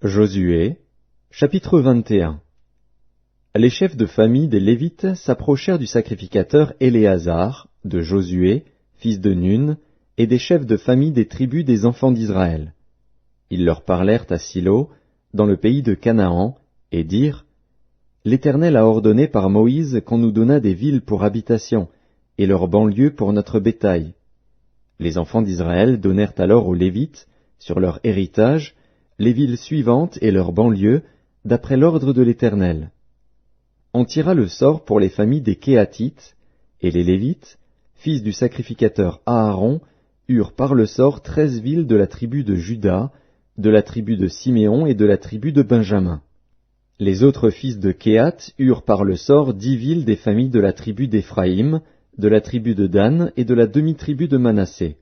Josué, chapitre 21. Les chefs de famille des Lévites s'approchèrent du sacrificateur Éléazar, de Josué, fils de Nun, et des chefs de famille des tribus des enfants d'Israël. Ils leur parlèrent à Silo, dans le pays de Canaan, et dirent : L'Éternel a ordonné par Moïse qu'on nous donnât des villes pour habitation, et leurs banlieues pour notre bétail. Les enfants d'Israël donnèrent alors aux Lévites, sur leur héritage, les villes suivantes et leurs banlieues, d'après l'ordre de l'Éternel. On tira le sort pour les familles des Kéatites, et les Lévites, fils du sacrificateur Aaron, eurent par le sort 13 villes de la tribu de Juda, de la tribu de Siméon et de la tribu de Benjamin. Les autres fils de Kéhat eurent par le sort 10 villes des familles de la tribu d'Éphraïm, de la tribu de Dan et de la demi-tribu de Manassé.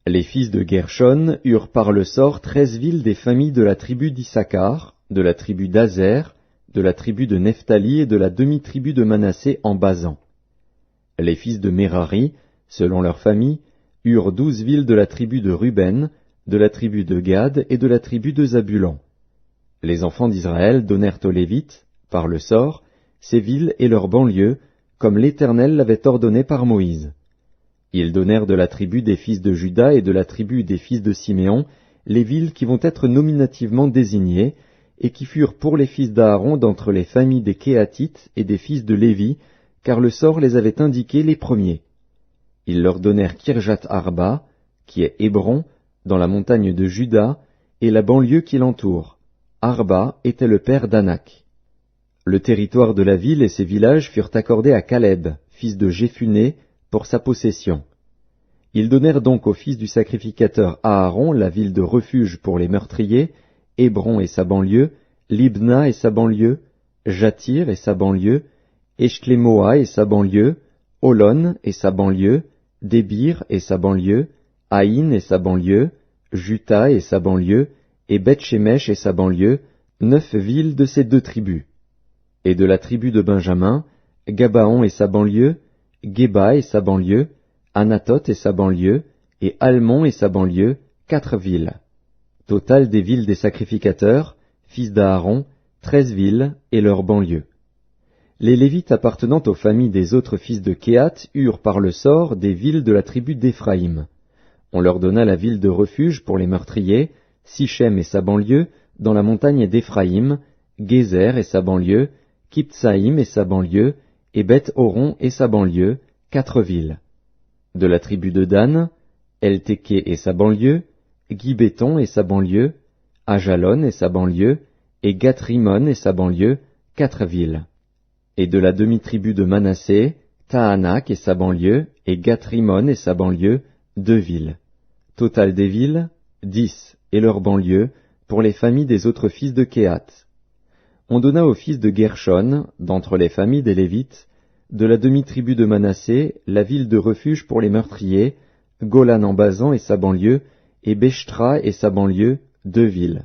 Les fils de Gershon eurent par le sort 13 villes des familles de la tribu d'Issachar, de la tribu d'Azer, de la tribu de Nephtali et de la demi-tribu de Manassé en Basan. Les fils de Mérari, selon leur famille, eurent 12 villes de la tribu de Ruben, de la tribu de Gad et de la tribu de Zabulon. Les enfants d'Israël donnèrent aux Lévites, par le sort, ces villes et leurs banlieues, comme l'Éternel l'avait ordonné par Moïse. Ils donnèrent de la tribu des fils de Juda et de la tribu des fils de Siméon les villes qui vont être nominativement désignées, et qui furent pour les fils d'Aaron d'entre les familles des Kéatites et des fils de Lévi, car le sort les avait indiqués les premiers. Ils leur donnèrent Kirjat Arba, qui est Hébron, dans la montagne de Juda, et la banlieue qui l'entoure. Arba était le père d'Anak. Le territoire de la ville et ses villages furent accordés à Caleb, fils de Jéphuné, pour sa possession. Ils donnèrent donc au fils du sacrificateur Aaron la ville de refuge pour les meurtriers, Hébron et sa banlieue, Libna et sa banlieue, Jatir et sa banlieue, Eshclémoa et sa banlieue, Holon et sa banlieue, Débir et sa banlieue, Haïn et sa banlieue, Juta et sa banlieue, et Beth-Shemesh et sa banlieue, 9 villes de ces 2 tribus. Et de la tribu de Benjamin, Gabaon et sa banlieue, Géba et sa banlieue, Anatoth et sa banlieue, et Almon et sa banlieue, 4 villes. Total des villes des sacrificateurs, fils d'Aaron, 13 villes et leurs banlieues. Les Lévites appartenant aux familles des autres fils de Kéhat eurent par le sort des villes de la tribu d'Éphraïm. On leur donna la ville de refuge pour les meurtriers, Sichem et sa banlieue, dans la montagne d'Éphraïm, Gézer et sa banlieue, Kiptsaïm et sa banlieue, et Beth-Horon et sa banlieue, 4 villes. De la tribu de Dan, El-Téké et sa banlieue, Gibéton et sa banlieue, Ajalon et sa banlieue, et Gath-Rimon et sa banlieue, 4 villes. Et de la demi-tribu de Manassé, Tahanak et sa banlieue, et Gath-Rimon et sa banlieue, 2 villes. Total des villes, 10, et leurs banlieues, pour les familles des autres fils de Kéhat. On donna aux fils de Gershon, d'entre les familles des Lévites, de la demi-tribu de Manassé, la ville de refuge pour les meurtriers, Golan en Basan et sa banlieue, et Béchtra et sa banlieue, 2 villes.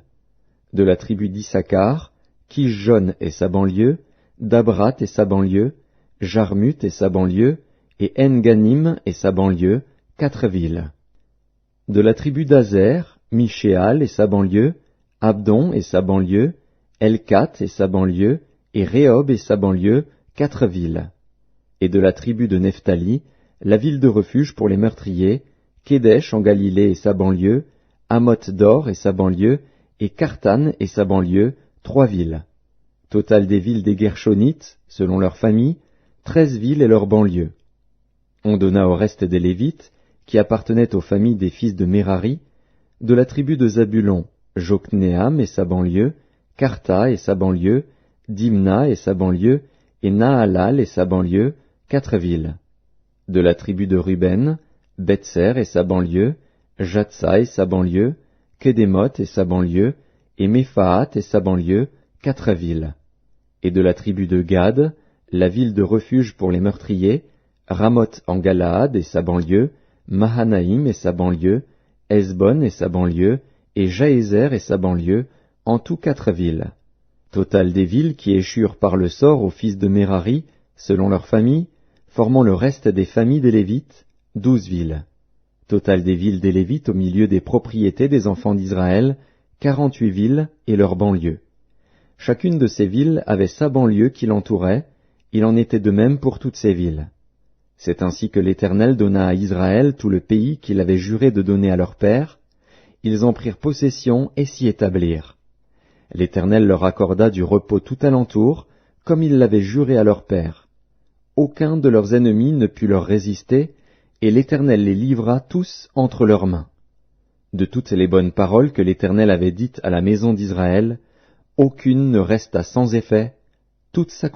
De la tribu d'Issachar, Kishjon et sa banlieue, Dabrat et sa banlieue, Jarmut et sa banlieue, et En-Ganim et sa banlieue, 4 villes. De la tribu d'Azer, Michéal et sa banlieue, Abdon et sa banlieue, Elkat et sa banlieue, et Rehob et sa banlieue, 4 villes. Et de la tribu de Nephtali, la ville de refuge pour les meurtriers, Kédesh en Galilée et sa banlieue, Hamoth-Dor et sa banlieue, et Kartan et sa banlieue, 3 villes. Total des villes des Gershonites, selon leur famille, 13 villes et leurs banlieues. On donna au reste des Lévites, qui appartenaient aux familles des fils de Mérari, de la tribu de Zabulon, Jokneam et sa banlieue, Karta et sa banlieue, Dimna et sa banlieue, et Nahalal et sa banlieue, 4 villes. De la tribu de Ruben, Betser et sa banlieue, Jatsa et sa banlieue, Kedémoth et sa banlieue, et Méphaat et sa banlieue, 4 villes. Et de la tribu de Gad, la ville de refuge pour les meurtriers, Ramoth en Galaad et sa banlieue, Mahanaïm et sa banlieue, Hesbon et sa banlieue, et Jaézer et sa banlieue, en tout 4 villes. Total des villes qui échurent par le sort aux fils de Mérari, selon leur famille, formant le reste des familles des Lévites, 12 villes. Total des villes des Lévites au milieu des propriétés des enfants d'Israël, 48 villes et leurs banlieues. Chacune de ces villes avait sa banlieue qui l'entourait, il en était de même pour toutes ces villes. C'est ainsi que l'Éternel donna à Israël tout le pays qu'il avait juré de donner à leur père. Ils en prirent possession et s'y établirent. L'Éternel leur accorda du repos tout alentour, comme il l'avait juré à leur père. Aucun de leurs ennemis ne put leur résister, et l'Éternel les livra tous entre leurs mains. De toutes les bonnes paroles que l'Éternel avait dites à la maison d'Israël, aucune ne resta sans effet, toutes s'accomplirent.